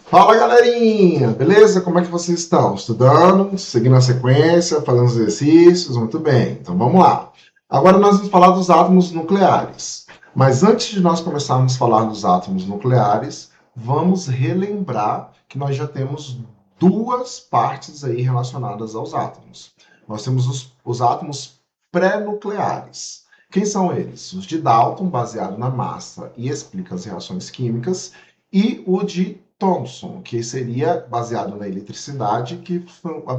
Fala galerinha, beleza? Como é que vocês estão? Estudando, seguindo a sequência, fazendo os exercícios? Muito bem, então vamos lá. Agora nós vamos falar dos átomos nucleares. Mas antes de nós começarmos a falar dos átomos nucleares, vamos relembrar que nós já temos duas partes aí relacionadas aos átomos. Nós temos os átomos pré-nucleares. Quem são eles? Os de Dalton, baseado na massa e explica as reações químicas, e o de Thomson, que seria baseado na eletricidade, que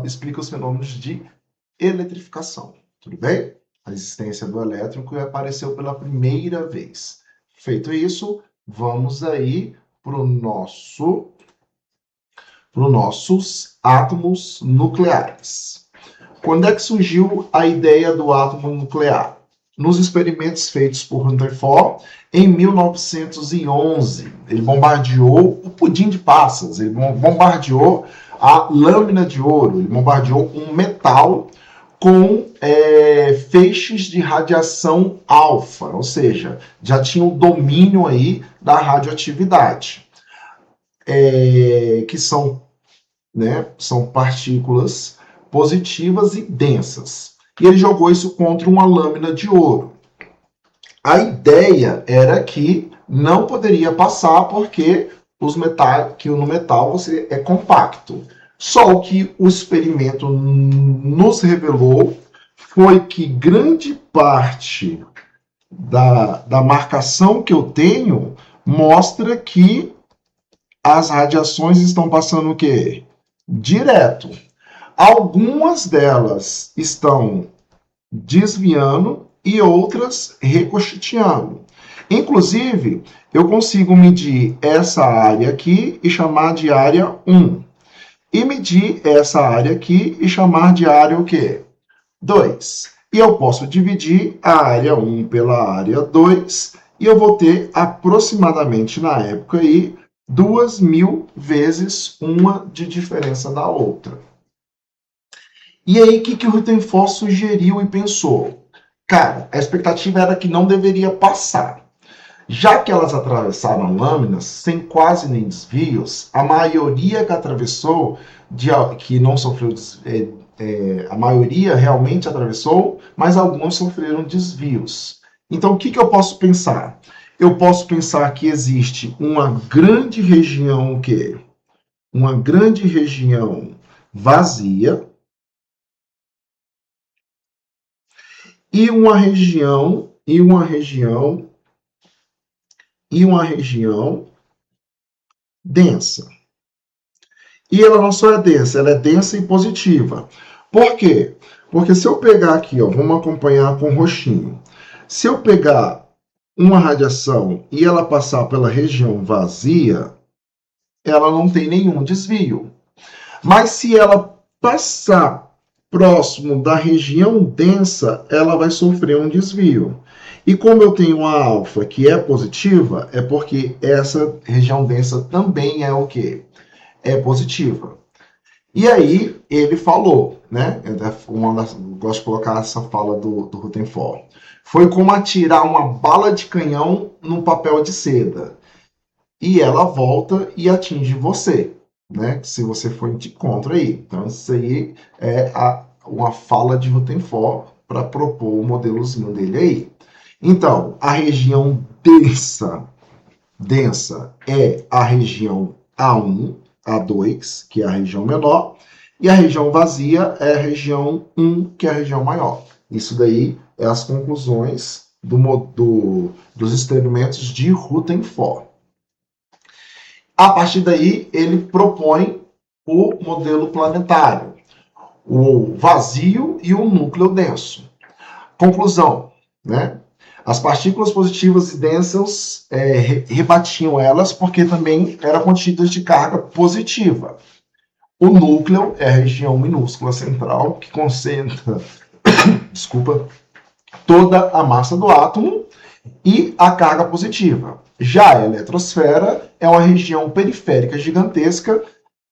explica os fenômenos de eletrificação. Tudo bem? A existência do elétrico apareceu pela primeira vez. Feito isso, vamos aí para os nossos átomos nucleares. Quando é que surgiu a ideia do átomo nuclear? Nos experimentos feitos por Rutherford em 1911. Ele bombardeou o pudim de passas, ele bombardeou a lâmina de ouro, ele bombardeou um metal com feixes de radiação alfa, ou seja, já tinha o domínio aí da radioatividade, que são partículas positivas e densas. E ele jogou isso contra uma lâmina de ouro. A ideia era que não poderia passar porque no metal você é compacto. Só o que o experimento nos revelou foi que grande parte da marcação que eu tenho mostra que as radiações estão passando o quê? Direto. Algumas delas estão desviando e outras ricocheteando. Inclusive, eu consigo medir essa área aqui e chamar de área 1. E medir essa área aqui e chamar de área o quê? 2. E eu posso dividir a área 1 pela área 2 e eu vou ter aproximadamente na época aí 2.000 vezes uma de diferença da outra. E aí, o que o Rutherford sugeriu e pensou? Cara, a expectativa era que não deveria passar. Já que elas atravessaram lâminas sem quase nem desvios, a maioria que atravessou, que não sofreu, a maioria realmente atravessou, mas alguns sofreram desvios. Então, o que eu posso pensar? Eu posso pensar que existe uma grande região, o quê? Uma grande região vazia, e uma região densa. E ela não só é densa, ela é densa e positiva. Por quê? Porque se eu pegar aqui, ó, vamos acompanhar com o roxinho. Se eu pegar uma radiação e ela passar pela região vazia, ela não tem nenhum desvio. Mas se ela passar próximo da região densa, ela vai sofrer um desvio. E como eu tenho uma alfa que é positiva, é porque essa região densa também é o quê? É positiva. E aí ele falou, né? Gosto de colocar essa fala do Rutherford. Foi como atirar uma bala de canhão num papel de seda. E ela volta e atinge você, né? Se você for de contra aí. Então, isso aí é uma fala de Rutherford para propor o modelozinho dele aí. Então, a região densa é a região A1, A2, que é a região menor, e a região vazia é a região 1, que é a região maior. Isso daí é as conclusões dos experimentos de Rutherford. A partir daí, ele propõe o modelo planetário, o vazio e o núcleo denso. Conclusão, né? As partículas positivas e densas rebatiam elas porque também eram contidas de carga positiva. O núcleo é a região minúscula central que concentra, toda a massa do átomo e a carga positiva. Já a eletrosfera é uma região periférica gigantesca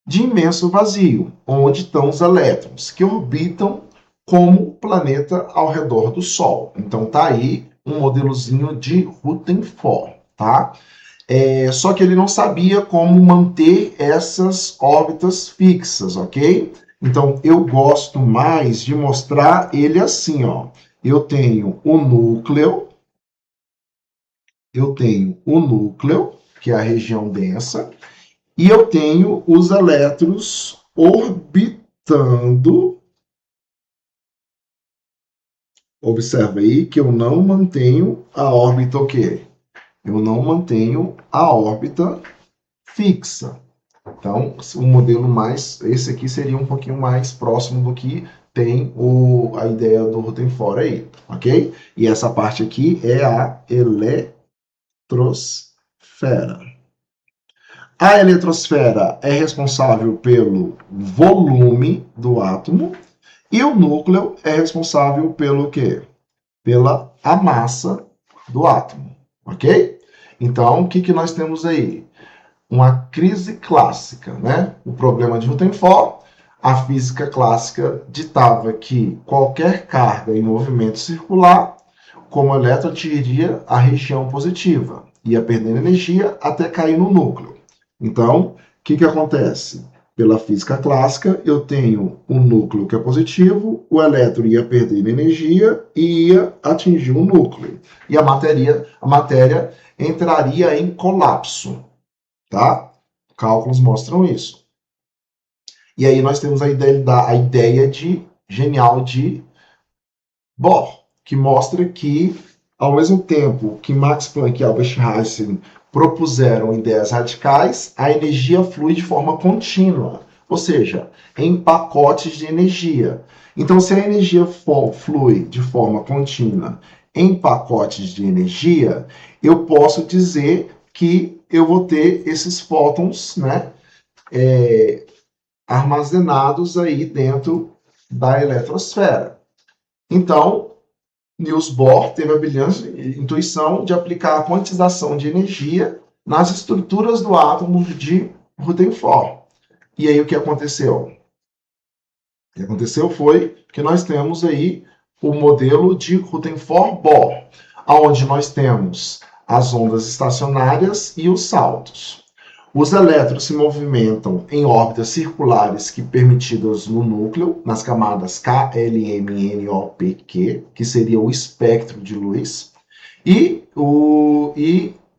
de imenso vazio, onde estão os elétrons, que orbitam como planeta ao redor do Sol. Então tá aí um modelozinho de Rutherford, tá? Só que ele não sabia como manter essas órbitas fixas, ok? Então, eu gosto mais de mostrar ele assim, ó. Eu tenho o núcleo, que é a região densa, e eu tenho os elétrons orbitando. Observa aí que eu não mantenho a órbita o quê? Eu não mantenho a órbita fixa. Então, o modelo mais, esse aqui seria um pouquinho mais próximo do que tem a ideia do Rutherford aí, ok? E essa parte aqui é a eletrosfera. A eletrosfera é responsável pelo volume do átomo e o núcleo é responsável pelo quê? Pela a massa do átomo, ok? Então, o que nós temos aí? Uma crise clássica, né? O problema de Rutherford, a física clássica ditava que qualquer carga em movimento circular, como elétron atingiria a região positiva, ia perdendo energia até cair no núcleo. Então, o que acontece? Pela física clássica, eu tenho um núcleo que é positivo, o elétron ia perder energia e ia atingir o núcleo. E a matéria entraria em colapso. Tá? Cálculos mostram isso. E aí nós temos a ideia genial de Bohr, que mostra que, ao mesmo tempo que Max Planck e Albert Einstein propuseram ideias radicais, a energia flui de forma contínua, ou seja, em pacotes de energia. Então, se a energia flui de forma contínua em pacotes de energia, eu posso dizer que eu vou ter esses fótons, né, armazenados aí dentro da eletrosfera. Então, Niels Bohr teve a brilhante intuição de aplicar a quantização de energia nas estruturas do átomo de Rutherford. E aí o que aconteceu? O que aconteceu foi que nós temos aí o modelo de Rutherford-Bohr, onde nós temos as ondas estacionárias e os saltos. Os elétrons se movimentam em órbitas circulares permitidas no núcleo, nas camadas K, L, M, N, O, P, Q, que seria o espectro de luz, e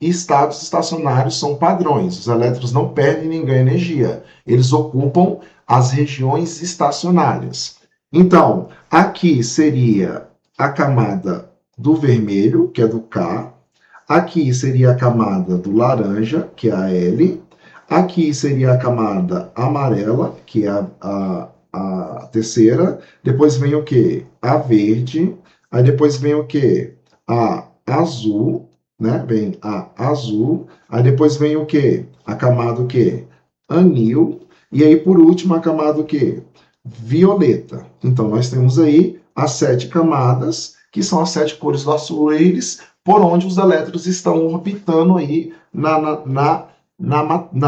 estados estacionários são padrões. Os elétrons não perdem nem ganham energia, eles ocupam as regiões estacionárias. Então, aqui seria a camada do vermelho, que é do K, aqui seria a camada do laranja, que é a L. Aqui seria a camada amarela, que é a terceira. Depois vem o quê? A verde. Aí depois vem o quê? A azul, né? Vem a azul. Aí depois vem o quê? A camada o quê? Anil. E aí, por último, a camada o quê? Violeta. Então, nós temos aí as 7 camadas, que são as 7 cores do arco-íris, por onde os elétrons estão orbitando aí na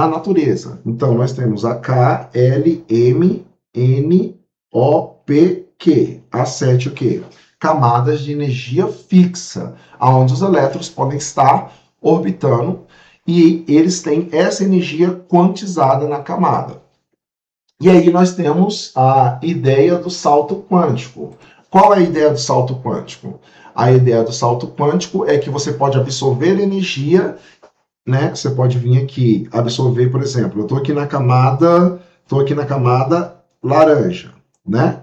natureza. Então, nós temos a K, L, M, N, O, P, Q. As 7 o quê? Camadas de energia fixa, onde os elétrons podem estar orbitando e eles têm essa energia quantizada na camada. E aí nós temos a ideia do salto quântico. Qual é a ideia do salto quântico? A ideia do salto quântico é que você pode absorver energia, né? Você pode vir aqui absorver, por exemplo, eu estou aqui na camada laranja, né?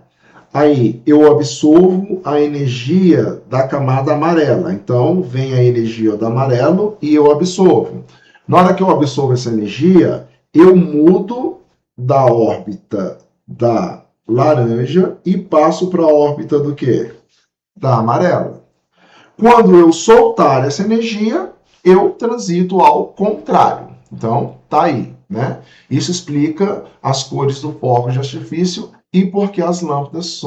Aí eu absorvo a energia da camada amarela. Então vem a energia do amarelo e eu absorvo. Na hora que eu absorvo essa energia, eu mudo da órbita da laranja e passo para a órbita do quê? Da amarela. Quando eu soltar essa energia, eu transito ao contrário. Então, tá aí, né? Isso explica as cores do fogo de artifício e por que as lâmpadas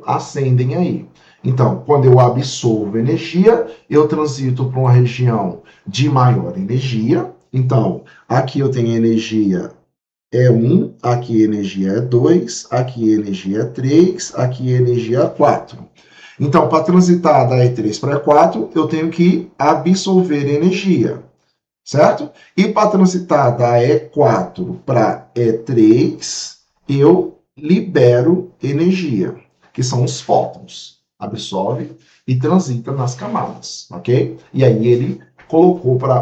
acendem aí. Então, quando eu absorvo energia, eu transito para uma região de maior energia. Então, aqui eu tenho energia é 1, aqui energia é 2, aqui energia é 3, aqui energia é 4. Então, para transitar da E3 para E4, eu tenho que absorver energia. certo? E para transitar da E4 para E3, eu libero energia, que são os fótons. Absorve e transita nas camadas, ok? E aí ele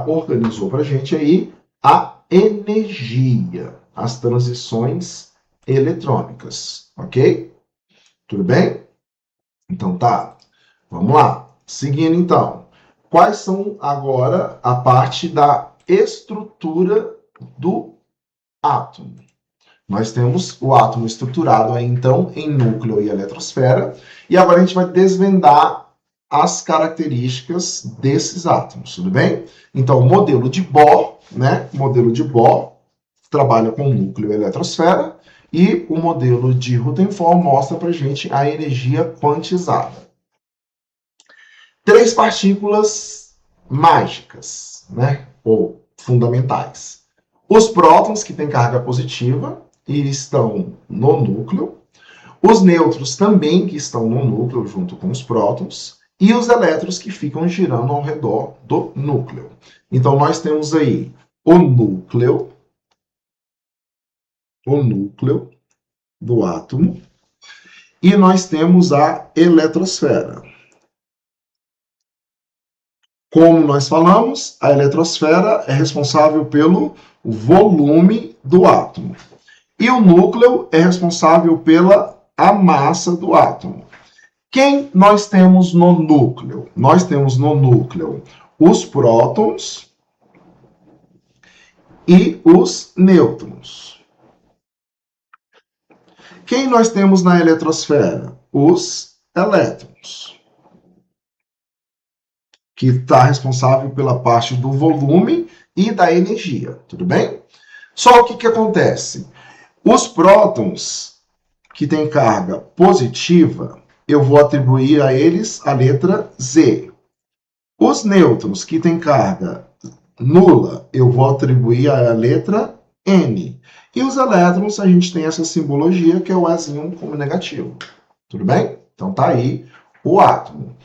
organizou para a gente aí a energia, as transições eletrônicas, ok? Tudo bem? Então tá, vamos lá. Seguindo então, quais são agora a parte da estrutura do átomo? Nós temos o átomo estruturado aí, então, em núcleo e eletrosfera, e agora a gente vai desvendar as características desses átomos, tudo bem? Então, o modelo de Bohr, né? O modelo de Bohr trabalha com núcleo e eletrosfera, e o modelo de Rutherford mostra para a gente a energia quantizada. 3 partículas mágicas, né? Ou fundamentais. Os prótons, que têm carga positiva e estão no núcleo. Os nêutrons também, que estão no núcleo, junto com os prótons. E os elétrons, que ficam girando ao redor do núcleo. Então, nós temos aí o núcleo do átomo. E nós temos a eletrosfera. Como nós falamos, a eletrosfera é responsável pelo volume do átomo. E o núcleo é responsável pela a massa do átomo. Quem nós temos no núcleo? Nós temos no núcleo os prótons e os nêutrons. Quem nós temos na eletrosfera? Os elétrons, que está responsável pela parte do volume e da energia, tudo bem? Só o que acontece? Os prótons, que têm carga positiva, eu vou atribuir a eles a letra Z. Os nêutrons, que têm carga nula, eu vou atribuir a letra N. E os elétrons, a gente tem essa simbologia, que é o Ezinho como negativo. Tudo bem? Então tá aí o átomo.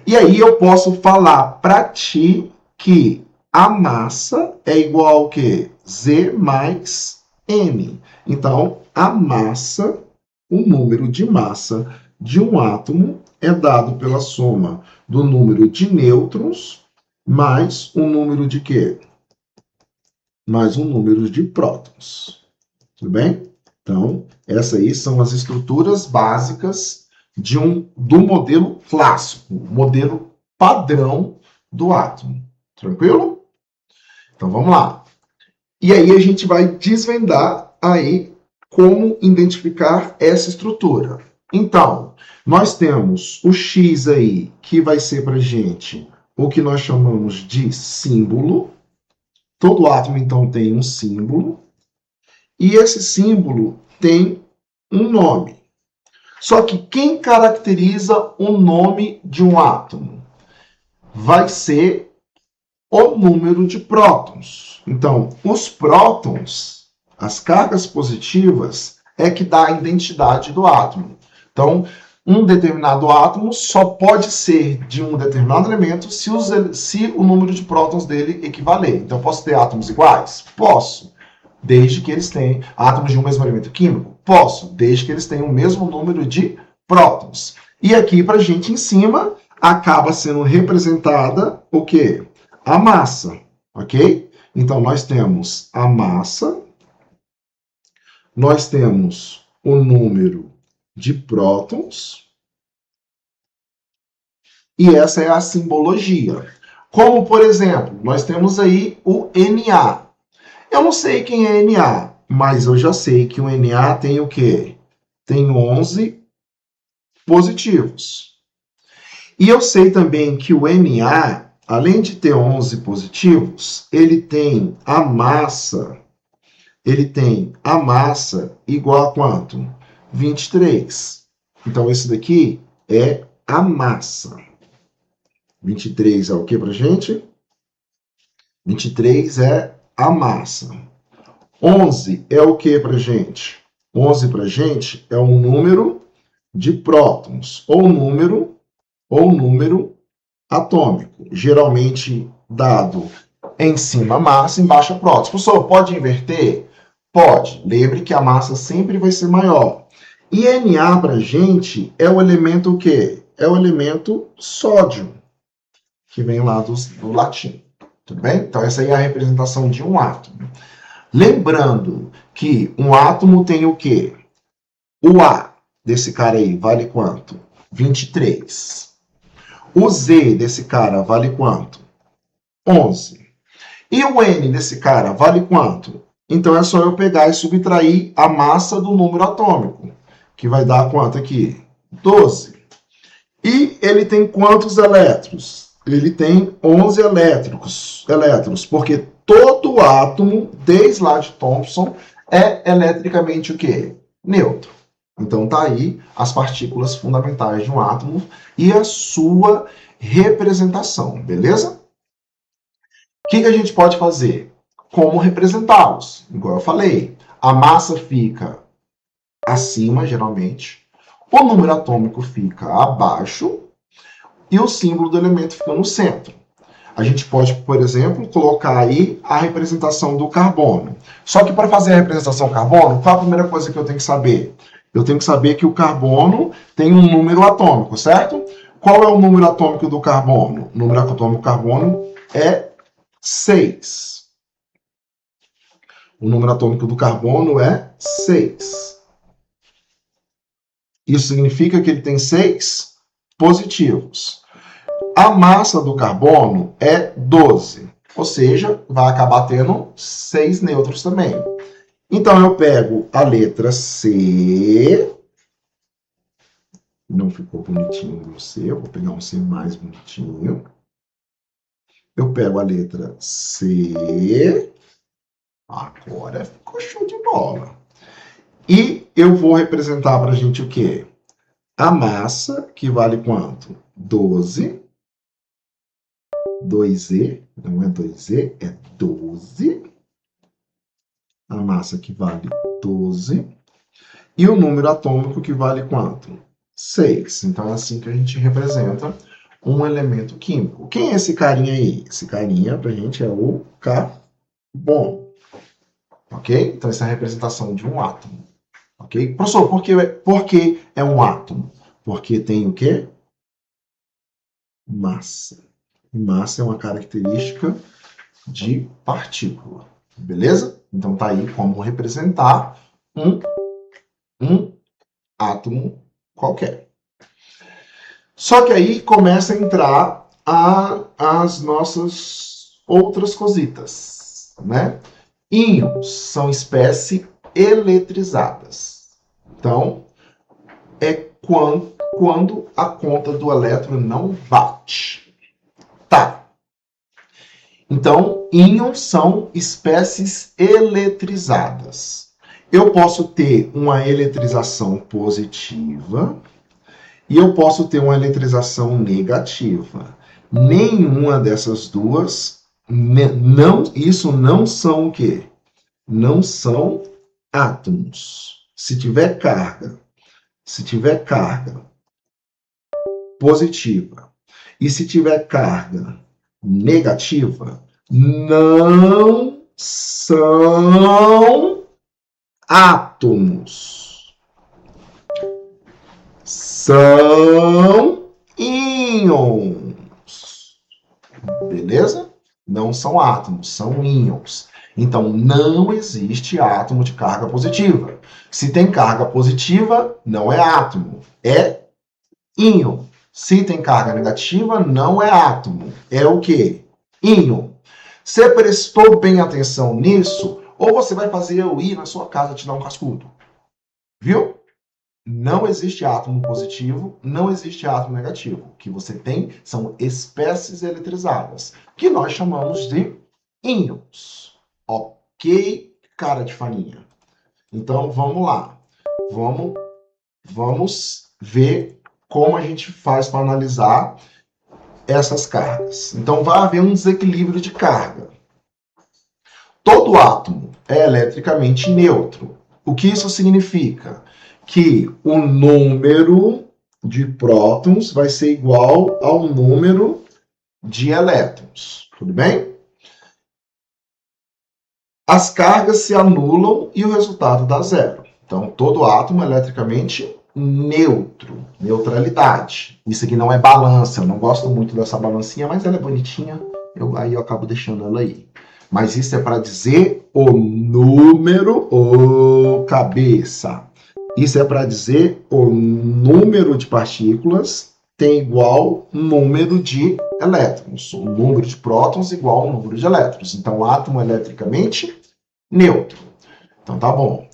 E aí eu posso falar para ti que a massa é igual ao quê? Z mais N. Então, a massa, o número de massa de um átomo é dado pela soma do número de nêutrons mais o número de quê? Mais um número de prótons. Tudo bem? Então, essas aí são as estruturas básicas do modelo clássico, modelo padrão do átomo. Tranquilo? Então, vamos lá. E aí a gente vai desvendar aí como identificar essa estrutura. Então, nós temos o X aí, que vai ser para a gente o que nós chamamos de símbolo. Todo átomo, então, tem um símbolo. E esse símbolo tem um nome. Só que quem caracteriza o nome de um átomo? Vai ser o número de prótons. Então, os prótons, as cargas positivas, é que dá a identidade do átomo. Então, um determinado átomo só pode ser de um determinado elemento se o número de prótons dele equivaler. Então, posso ter átomos iguais? Posso, desde que eles tenham átomos de um mesmo elemento químico? Posso, desde que eles tenham o mesmo número de prótons. E aqui, para a gente, em cima, acaba sendo representada o quê? A massa, ok? Então, nós temos a massa, nós temos o número de prótons, e essa é a simbologia. Como, por exemplo, nós temos aí o Na. Eu não sei quem é Na, mas eu já sei que o Na tem o quê? Tem 11 positivos. E eu sei também que o Na, além de ter 11 positivos, ele tem a massa igual a quanto? 23. Então, esse daqui é a massa. 23 é o que pra gente? 23 é a massa. 11 é o que pra gente? 11 pra gente é um número de prótons, ou número atômico, geralmente dado em cima massa, embaixo prótons. Professor, pode inverter? Pode. Lembre que a massa sempre vai ser maior. E Na para a gente é o elemento o quê? É o elemento sódio, que vem lá do latim. Tudo bem? Então, essa aí é a representação de um átomo. Lembrando que um átomo tem o quê? O A desse cara aí vale quanto? 23. O Z desse cara vale quanto? 11. E o N desse cara vale quanto? Então é só eu pegar e subtrair a massa do número atômico, que vai dar quanto aqui? 12. E ele tem quantos elétrons? Ele tem 11 elétrons, porque todo átomo, desde lá de Thomson, é eletricamente o quê? Neutro. Então tá aí as partículas fundamentais de um átomo e a sua representação, beleza? O que a gente pode fazer? Como representá-los? Igual eu falei, a massa fica acima, geralmente, o número atômico fica abaixo e o símbolo do elemento fica no centro. A gente pode, por exemplo, colocar aí a representação do carbono. Só que para fazer a representação do carbono, qual a primeira coisa que eu tenho que saber? Eu tenho que saber que o carbono tem um número atômico, certo? Qual é o número atômico do carbono? O número atômico do carbono é 6. O número atômico do carbono é 6. Isso significa que ele tem 6 positivos. A massa do carbono é 12, ou seja, vai acabar tendo 6 nêutrons também. Então, eu pego a letra C. Não ficou bonitinho no C, eu vou pegar um C mais bonitinho. Eu pego a letra C. Agora ficou show de bola. E eu vou representar para a gente o quê? A massa, que vale quanto? 12. 2E, não é 2E, é 12. A massa que vale 12. E o número atômico que vale quanto? 6. Então é assim que a gente representa um elemento químico. Quem é esse carinha aí? Esse carinha pra gente é o carbono. Ok? Então essa é a representação de um átomo. Ok? Professor, por que é um átomo? Porque tem o quê? Massa. Massa é uma característica de partícula. Beleza? Então tá aí como representar um átomo qualquer. Só que aí começa a entrar as nossas outras cositas, né? Íons são espécies eletrizadas. Então, é quando a conta do elétron não bate. Tá. Então, íons são espécies eletrizadas. Eu posso ter uma eletrização positiva e eu posso ter uma eletrização negativa. Nenhuma dessas duas, isso não são o quê? Não são átomos. Se tiver carga positiva e se tiver carga negativa, não são átomos. São íons. Beleza? Não são átomos, são íons. Então, não existe átomo de carga positiva. Se tem carga positiva, não é átomo, é íon. Se tem carga negativa, não é átomo, é o quê? Íon. Você prestou bem atenção nisso? Ou você vai fazer eu ir na sua casa te dar um cascudo? Viu? Não existe átomo positivo, não existe átomo negativo. O que você tem são espécies eletrizadas, que nós chamamos de íons. Ok, cara de farinha? Então, vamos lá. Vamos ver como a gente faz para analisar essas cargas. Então, vai haver um desequilíbrio de carga. Todo átomo é eletricamente neutro. O que isso significa? Que o número de prótons vai ser igual ao número de elétrons. Tudo bem? as cargas se anulam e o resultado dá zero. Então, todo átomo é eletricamente neutro, neutralidade. Isso aqui não é balança, eu não gosto muito dessa balancinha, mas ela é bonitinha, aí eu acabo deixando ela aí. Mas isso é para dizer o número, ô cabeça. Isso é para dizer o número de partículas tem igual número de elétrons. O número de prótons igual ao número de elétrons. Então, o átomo é eletricamente neutro. Então, tá bom.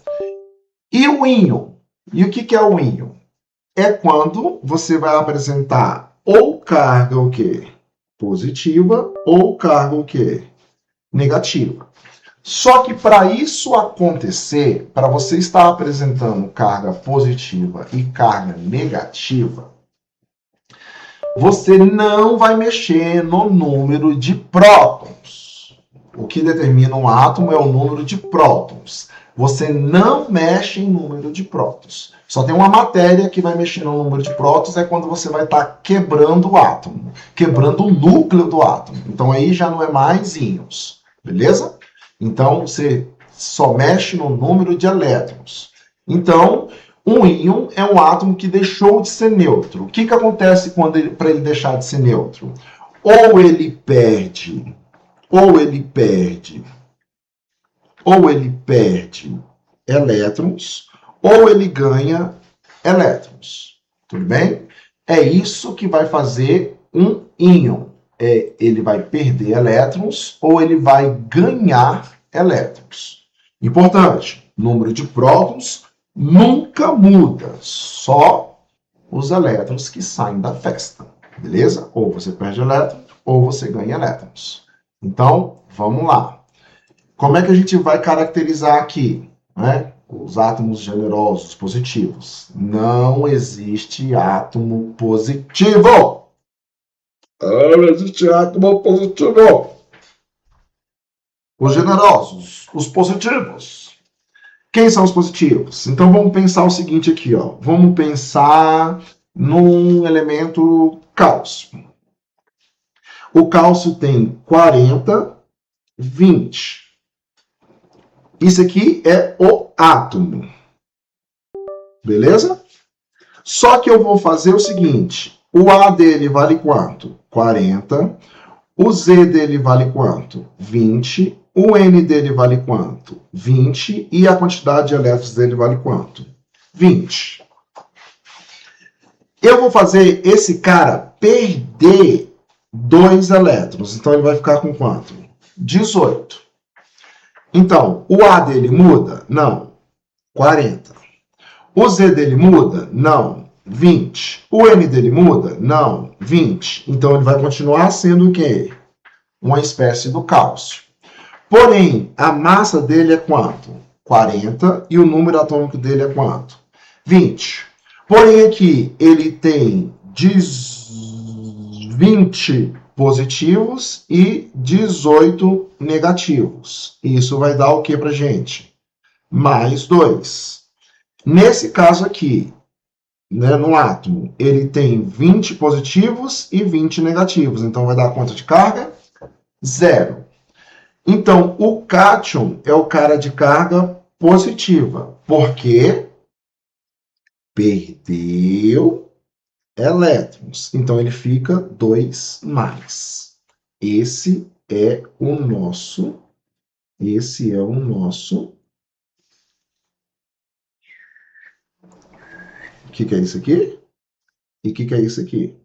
E o íon? E o que é o íon? É quando você vai apresentar ou carga o quê? Positiva ou carga o quê? Negativa. Só que para isso acontecer, para você estar apresentando carga positiva e carga negativa, você não vai mexer no número de prótons. O que determina um átomo é o número de prótons. Você não mexe em número de prótons. Só tem uma matéria que vai mexer no número de prótons, é quando você vai estar quebrando o átomo, quebrando o núcleo do átomo. Então aí já não é mais íons, beleza? Então você só mexe no número de elétrons. Então, um íon é um átomo que deixou de ser neutro. O que acontece para ele deixar de ser neutro? Ou ele perde, ou ele perde, ou ele perde elétrons, ou ele ganha elétrons. Tudo bem? É isso que vai fazer um íon. Ele vai perder elétrons ou ele vai ganhar elétrons. Importante, número de prótons nunca muda, só os elétrons que saem da festa, beleza? Ou você perde elétrons ou você ganha elétrons. Então, vamos lá. Como é que a gente vai caracterizar aqui, né? Os átomos generosos positivos. Não existe átomo positivo. Não existe átomo positivo. Os generosos, os positivos. Quem são os positivos? Então vamos pensar o seguinte aqui, ó. Vamos pensar num elemento cálcio. O cálcio tem 40, 20. Isso aqui é o átomo. Beleza? Só que eu vou fazer o seguinte: o A dele vale quanto? 40. O Z dele vale quanto? 20. O N dele vale quanto? 20. E a quantidade de elétrons dele vale quanto? 20. Eu vou fazer esse cara perder 2 elétrons. Então ele vai ficar com quanto? 18. Então, o A dele muda? Não. 40. O Z dele muda? Não. 20. O M dele muda? Não. 20. Então ele vai continuar sendo o quê? Uma espécie do cálcio. Porém, a massa dele é quanto? 40. E o número atômico dele é quanto? 20. Porém, aqui ele tem 20 positivos e 18 negativos. Isso vai dar o que pra gente? Mais 2. Nesse caso aqui, né, no átomo, ele tem 20 positivos e 20 negativos. Então, vai dar quanto de carga? 0. Então, o cátion é o cara de carga positiva, porque perdeu elétrons. Então, ele fica 2 mais. Esse é o nosso O que é isso aqui? E o que é isso aqui?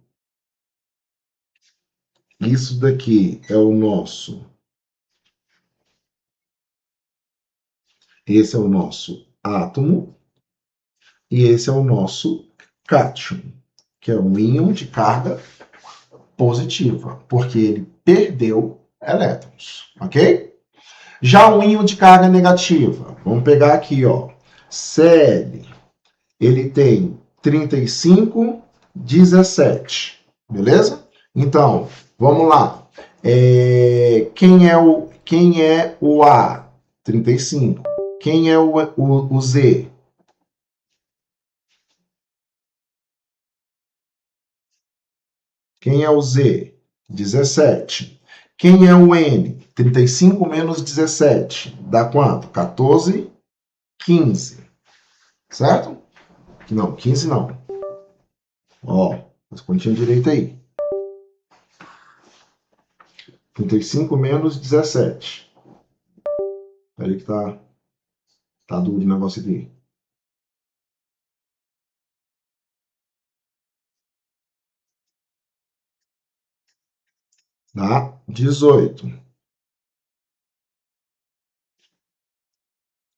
Isso daqui é o nosso. Esse é o nosso átomo. E esse é o nosso cátion, que é um íon de carga positiva, porque ele perdeu elétrons, ok? Já o íon de carga negativa, vamos pegar aqui, ó, Cl, ele tem 35, 17, beleza? Então, vamos lá. Quem é o A? 35. Quem é o Z? Quem é o Z? 17. Quem é o N? 35 menos 17. Dá quanto? 14, 15. Certo? Não, 15 não. Ó, as continhas direita aí. 35 menos 17. Peraí que tá duro o negócio aqui. Dá 18.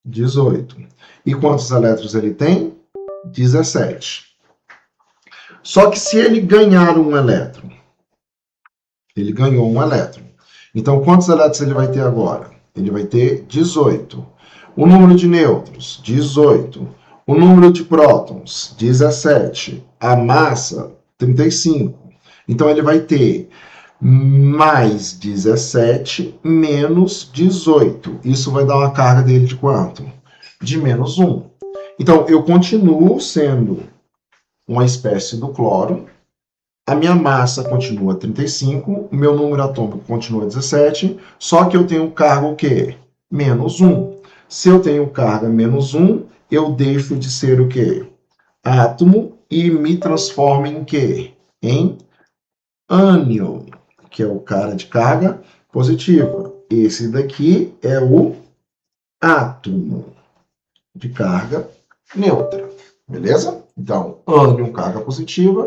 18. E quantos elétrons ele tem? 17. Só que se ele ganhar um elétron, ele ganhou um elétron. Então, quantos elétrons ele vai ter agora? Ele vai ter 18. O número de nêutrons, 18. O número de prótons, 17. A massa, 35. Então, ele vai ter mais 17 menos 18. Isso vai dar uma carga dele de quanto? De menos 1. Então, eu continuo sendo uma espécie do cloro. A minha massa continua 35, o meu número atômico continua 17, só que eu tenho carga o quê? Menos 1. Se eu tenho carga menos 1, eu deixo de ser o quê? Átomo e me transformo em quê? Em ânion, que é o cara de carga positiva. Esse daqui é o átomo de carga neutra, beleza? Então, ânion, carga positiva,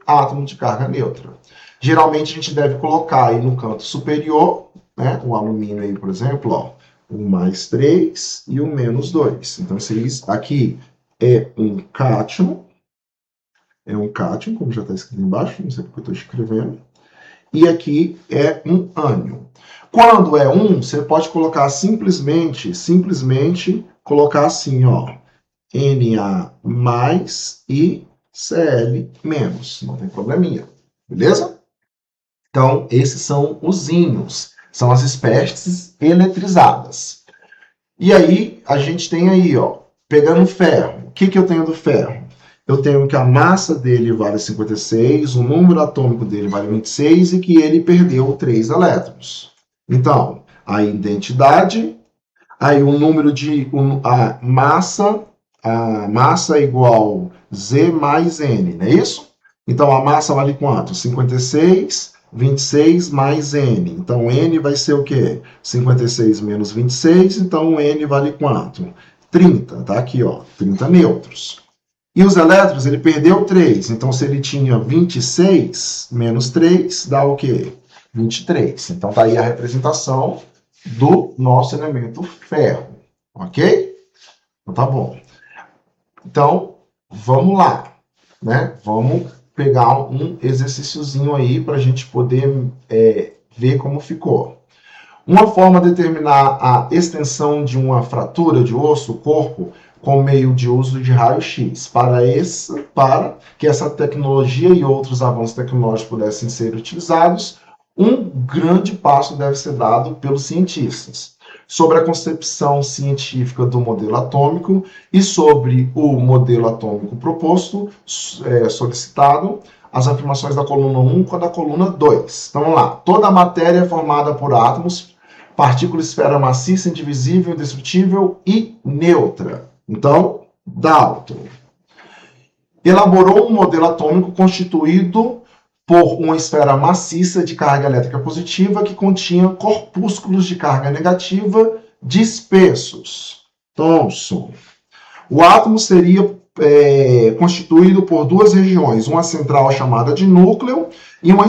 átomo de carga neutra. Geralmente a gente deve colocar aí no canto superior, né, o alumínio aí, por exemplo, ó, o mais 3 e o menos 2. Então, aqui é um cátion, como já está escrito embaixo, não sei porque eu estou escrevendo. E aqui é um ânion. Quando é 1, você pode colocar simplesmente colocar assim, ó, Na mais e Cl menos. Não tem probleminha. Beleza? Então, esses são os íons. São as espécies eletrizadas. E aí, a gente tem aí, ó, pegando ferro. O que eu tenho do ferro? Eu tenho que a massa dele vale 56, o número atômico dele vale 26 e que ele perdeu 3 elétrons. Então, a identidade, aí o número de a massa é igual Z mais N, não é isso? Então, a massa vale quanto? 56, 26 mais N. Então, N vai ser o quê? 56 menos 26, então N vale quanto? 30, tá aqui, ó, 30 nêutrons. E os elétrons, ele perdeu 3. Então, se ele tinha 26 menos 3, dá o quê? 23. Então, tá aí a representação do nosso elemento ferro. Ok? Então, tá bom. Então, vamos lá. Né? Vamos pegar um exercíciozinho aí para a gente poder ver como ficou. Uma forma de determinar a extensão de uma fratura de osso, corpo, com meio de uso de raio-x. Para que essa tecnologia e outros avanços tecnológicos pudessem ser utilizados, um grande passo deve ser dado pelos cientistas. Sobre a concepção científica do modelo atômico e sobre o modelo atômico proposto, solicitado, as afirmações da coluna 1 com a da coluna 2. Então, vamos lá. Toda a matéria é formada por átomos, partícula esfera maciça, indivisível, indestrutível e neutra. Então, Dalton elaborou um modelo atômico constituído por uma esfera maciça de carga elétrica positiva que continha corpúsculos de carga negativa dispersos. Thomson. O átomo seria constituído por duas regiões, uma central chamada de núcleo e uma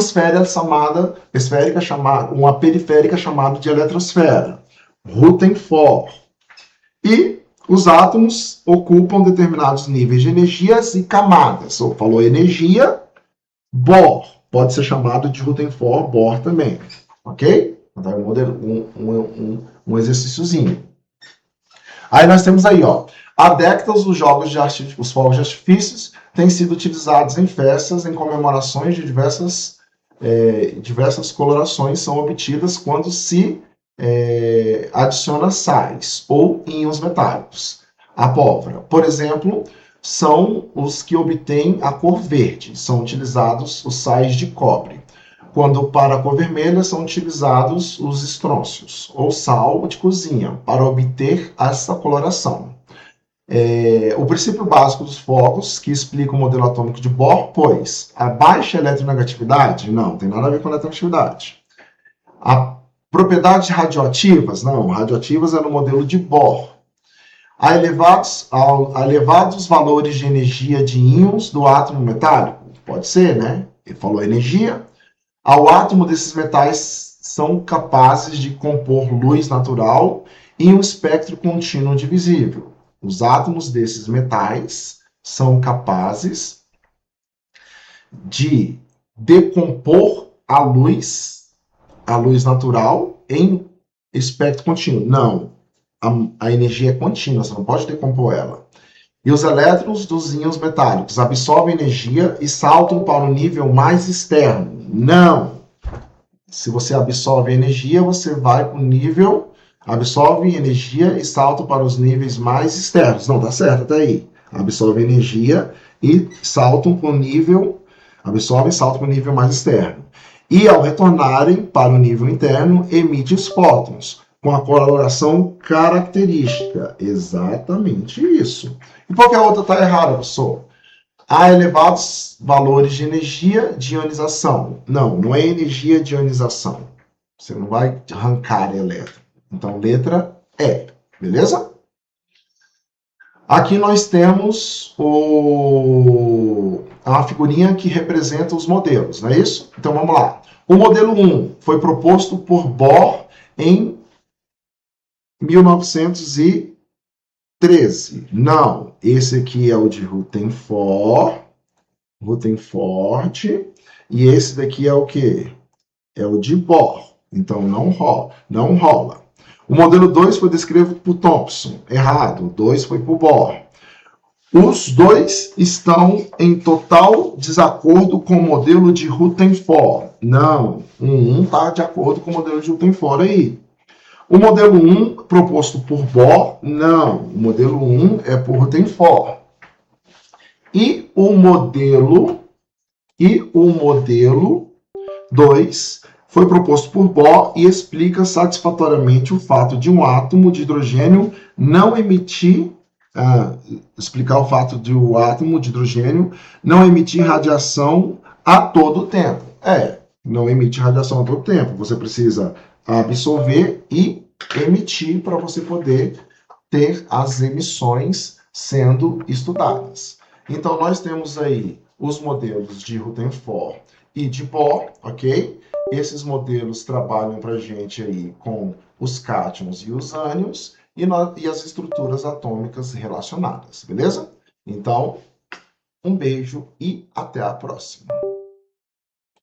uma periférica chamada de eletrosfera, Rutherford. E os átomos ocupam determinados níveis de energias e camadas. Ou falou energia, Bohr. Pode ser chamado de Rutherford Bohr também. Ok? Então, um exercíciozinho. Aí nós temos aí, ó. Há décadas, os fogos de artifícios têm sido utilizados em festas, em comemorações de diversas colorações são obtidas quando se adiciona sais ou íons metálicos à pólvora. Por exemplo, são os que obtêm a cor verde. São utilizados os sais de cobre. quando para a cor vermelha são utilizados os estrôncios, ou sal de cozinha, para obter essa coloração. O princípio básico dos fogos, que explica o modelo atômico de Bohr, pois a baixa eletronegatividade, não, tem nada a ver com eletronegatividade. A propriedades radioativas, não, radioativas é no modelo de Bohr. A elevados valores de energia de íons do átomo metálico, pode ser, né? Ele falou energia. Ao átomo desses metais são capazes de compor luz natural em um espectro contínuo divisível. Os átomos desses metais são capazes de decompor a luz natural em espectro contínuo. Não, a energia é contínua, você não pode decompor ela. E os elétrons dos íons metálicos absorvem energia e saltam para o nível mais externo. Não! Se você absorve energia, você vai para o nível, absorve energia e salta para os níveis mais externos. Não, tá certo, até aí. Absorve energia e saltam para o nível, absorvem e saltam para o nível mais externo. E ao retornarem para o nível interno, emite os fótons, com a coloração característica. Exatamente isso. E por que a outra está errada, professor? Há elevados valores de energia de ionização. Não, não é energia de ionização. Você não vai arrancar elétron. Então, letra E, beleza? Aqui nós temos uma figurinha que representa os modelos, não é isso? Então, vamos lá. O modelo 1 foi proposto por Bohr em 1913. Não, esse aqui é o de Rutherford, e esse daqui é o quê? É o de Bohr. Então não rola. O modelo 2 foi descrito por Thomson. Errado. O 2 foi por Bohr. Os dois estão em total desacordo com o modelo de Rutherford. Não, um está de acordo com o modelo de Rutherford aí. O modelo 1 proposto por Bohr, não. O modelo 1 é por Rutherford. E o modelo 2 foi proposto por Bohr e explica satisfatoriamente o fato de um átomo de hidrogênio não emitir radiação a todo tempo. Não emite radiação a todo tempo. Você precisa absorver e emitir para você poder ter as emissões sendo estudadas. Então, nós temos aí os modelos de Rutherford e de Bohr, ok? Esses modelos trabalham para a gente aí com os cátions e os ânions e as estruturas atômicas relacionadas, beleza? Então, um beijo e até a próxima.